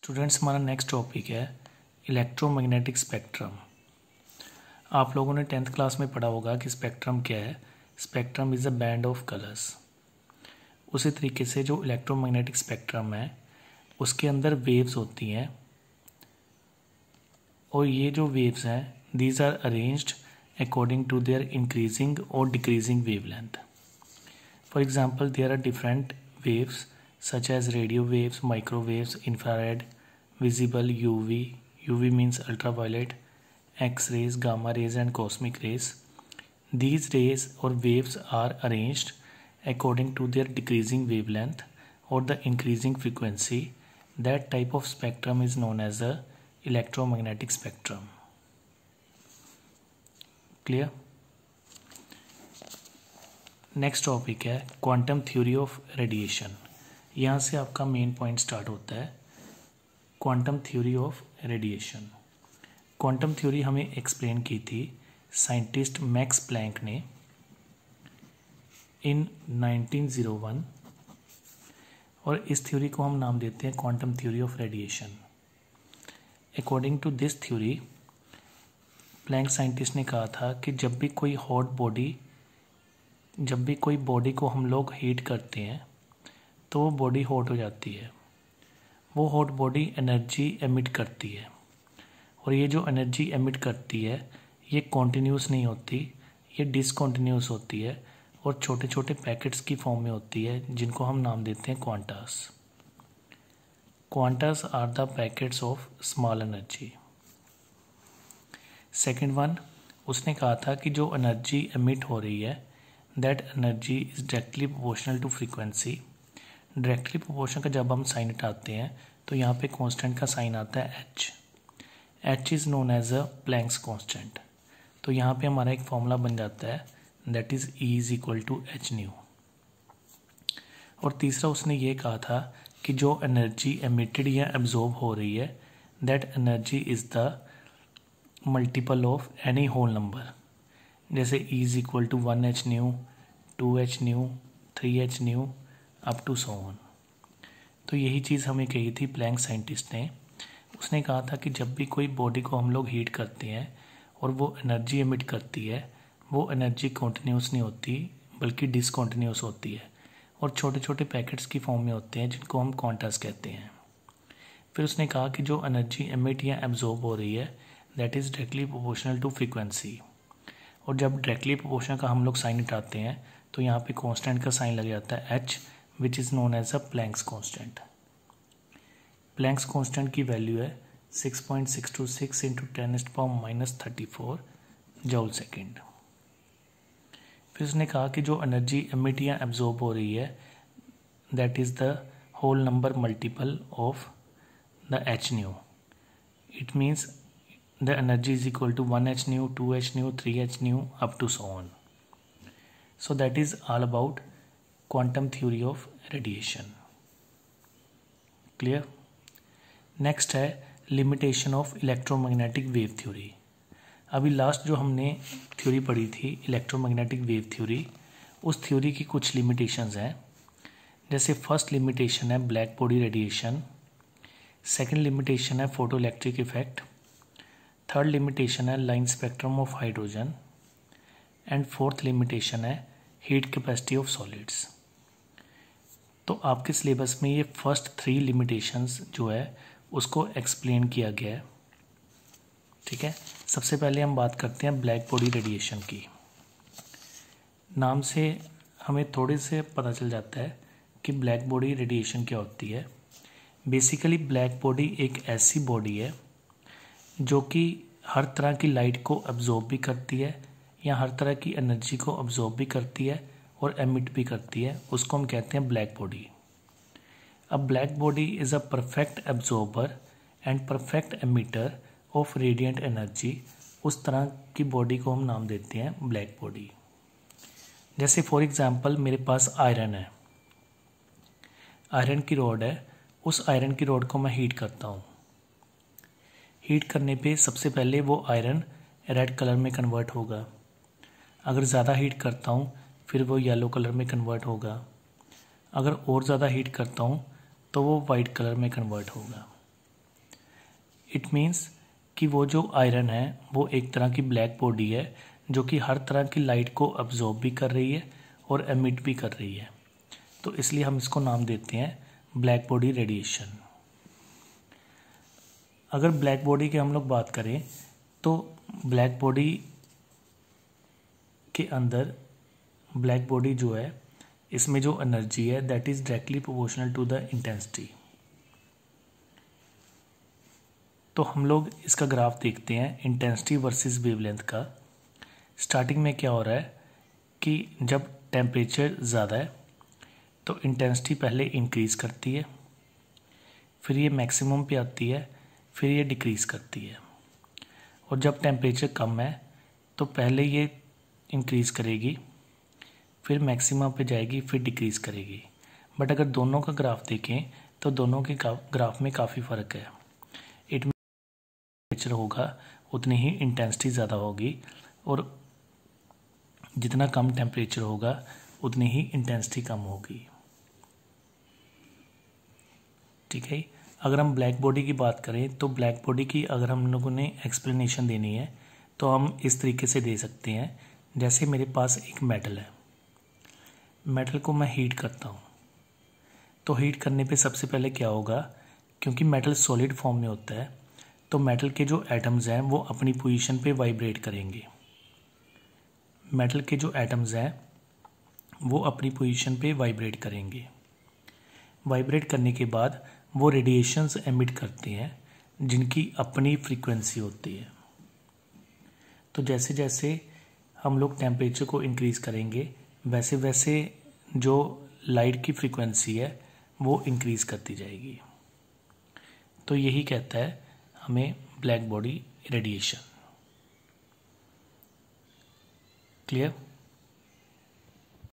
Students, हमारा next topic है electromagnetic spectrum. आप लोगों ने 10th क्लास में पढ़ा होगा कि स्पेक्ट्रम क्या है। Spectrum is a band of colours. उसी तरीके से जो इलेक्ट्रोमैग्नेटिक स्पेक्ट्रम है उसके अंदर वेव्स होती हैं, और ये जो वेव्स हैं these are arranged according to their increasing और decreasing wavelength. For example, there are different waves such as radio waves, microwaves, infrared, visible, UV means ultraviolet, X-rays, gamma rays and cosmic rays. These rays or waves are arranged according to their decreasing wavelength or the increasing frequency. That type of spectrum is known as the electromagnetic spectrum. Clear? Next topic है quantum theory of radiation. यहाँ से आपका main point start होता है, quantum theory of radiation. Quantum theory हमें explain की थी scientist max Planck ने इन 1901, और इस थ्योरी को हम नाम देते हैं quantum theory of radiation. According to this theory, Planck scientist ने कहा था कि जब भी कोई बॉडी को हम लोग हीट करते हैं तो वो बॉडी हॉट हो जाती है। वो हॉट बॉडी एनर्जी एमिट करती है, और ये जो एनर्जी एमिट करती है ये कॉन्टीन्यूस नहीं होती, ये डिसकॉन्टीन्यूस होती है और छोटे छोटे पैकेट्स की फॉर्म में होती है, जिनको हम नाम देते हैं quantas. Quantas are the packets of small energy. Second one, उसने कहा था कि जो एनर्जी एमिट हो रही है that energy is directly proportional to frequency. Directly proportion का जब हम साइन हटाते हैं तो यहाँ पे कांस्टेंट का साइन आता है H is known as a Planck's constant. तो यहाँ पे हमारा एक फॉर्मूला बन जाता है that is E is equal to H nu. और तीसरा उसने ये कहा था कि जो एनर्जी एमिटेड या एब्जॉर्ब हो रही है that energy is the multiple of any whole number. जैसे E is equal to 1h nu, 2h nu, 3h nu up to so on. तो यही चीज़ हमें कही थी प्लैंक साइंटिस्ट ने। उसने कहा था कि जब भी कोई बॉडी को हम लोग हीट करते हैं और वो एनर्जी एमिट करती है, वो एनर्जी कॉन्टीन्यूस नहीं होती बल्कि डिसकॉन्टीन्यूस होती है, और छोटे छोटे पैकेट्स की फॉर्म में होते हैं जिनको हम क्वांटास कहते हैं। फिर उसने कहा कि जो एनर्जी एमिट या एब्जॉर्ब हो रही है that is directly proportional to frequency. और जब डायरेक्टली प्रोपोर्शनल का हम लोग साइन हटाते हैं तो यहाँ पे कांस्टेंट का साइन लग जाता है H, which is known as a Planck's constant. Planck's constant की वैल्यू है 6.626 into 10⁻⁻34 जूल सेकेंड। फिर उसने कहा कि जो एनर्जी एमिट या एब्जॉर्ब हो रही है that is the whole number multiple of the H nu. It means the energy is equal to 1h nu, 2h nu, 3h nu up to so on. So that is all about quantum theory of radiation. Clear? Next है limitation of electromagnetic wave theory. अभी last जो हमने theory पढ़ी थी electromagnetic wave theory, उस theory की कुछ limitations हैं। जैसे फर्स्ट लिमिटेशन है black body radiation, second limitation है photo electric effect, third limitation है line spectrum of hydrogen, and fourth limitation है हीट कैपेसिटी ऑफ सॉलिड्स। तो आपके सिलेबस में ये फर्स्ट 3 लिमिटेशंस जो है उसको एक्सप्लेन किया गया है। ठीक है, सबसे पहले हम बात करते हैं ब्लैक बॉडी रेडिएशन की। नाम से हमें थोड़े से पता चल जाता है कि ब्लैक बॉडी रेडिएशन क्या होती है। बेसिकली ब्लैक बॉडी एक ऐसी बॉडी है जो कि हर तरह की लाइट को अब्जॉर्ब भी करती है या हर तरह की एनर्जी को अब्जॉर्ब भी करती है और एमिट भी करती है। उसको हम कहते हैं ब्लैक बॉडी। अब black body is a perfect absorber and perfect emitter of radiant energy. उस तरह की बॉडी को हम नाम देते हैं ब्लैक बॉडी। जैसे फॉर एग्जांपल मेरे पास आयरन है, आयरन की रॉड है, उस आयरन की रॉड को मैं हीट करता हूँ। हीट करने पे सबसे पहले वो आयरन रेड कलर में कन्वर्ट होगा। अगर ज़्यादा हीट करता हूँ फिर वो येलो कलर में कन्वर्ट होगा। अगर और ज़्यादा हीट करता हूँ तो वो वाइट कलर में कन्वर्ट होगा। इट मीन्स कि वो जो आयरन है वो एक तरह की ब्लैक बॉडी है जो कि हर तरह की लाइट को अब्जॉर्ब भी कर रही है और एमिट भी कर रही है, तो इसलिए हम इसको नाम देते हैं ब्लैक बॉडी रेडिएशन। अगर ब्लैक बॉडी की हम लोग बात करें तो ब्लैक बॉडी के अंदर ब्लैक बॉडी जो है इसमें जो एनर्जी है that is directly proportional to the intensity. तो हम लोग इसका ग्राफ देखते हैं इंटेंसिटी वर्सेस वेवलेंथ का। स्टार्टिंग में क्या हो रहा है कि जब टेम्परेचर ज़्यादा है तो इंटेंसिटी पहले इंक्रीज़ करती है, फिर ये मैक्सिमम पे आती है, फिर ये डिक्रीज़ करती है। और जब टेम्परेचर कम है तो पहले ये इंक्रीज़ करेगी, फिर मैक्सिमम पे जाएगी, फिर डिक्रीज़ करेगी। बट अगर दोनों का ग्राफ देखें तो दोनों के ग्राफ में काफ़ी फ़र्क है। इट टेम्परेचर होगा उतनी ही इंटेंसिटी ज़्यादा होगी और जितना कम टेम्परेचर होगा उतनी ही इंटेंसिटी कम होगी। ठीक है। अगर हम ब्लैक बॉडी की बात करें तो ब्लैक बॉडी की अगर हम लोगों ने एक्सप्लेनेशन देनी है तो हम इस तरीके से दे सकते हैं, जैसे मेरे पास एक मेटल है, मेटल को मैं हीट करता हूँ तो हीट करने पे सबसे पहले क्या होगा, क्योंकि मेटल सॉलिड फॉर्म में होता है तो मेटल के जो एटम्स हैं वो अपनी पोजीशन पे वाइब्रेट करेंगे। मेटल के जो एटम्स हैं वो अपनी पोजीशन पे वाइब्रेट करेंगे। वाइब्रेट करने के बाद वो रेडिएशंस एमिट करते हैं जिनकी अपनी फ्रीक्वेंसी होती है। तो जैसे जैसे हम लोग टेम्परेचर को इंक्रीज़ करेंगे वैसे वैसे जो लाइट की फ्रीक्वेंसी है वो इंक्रीज़ करती जाएगी। तो यही कहता है हमें ब्लैक बॉडी रेडिएशन। क्लियर?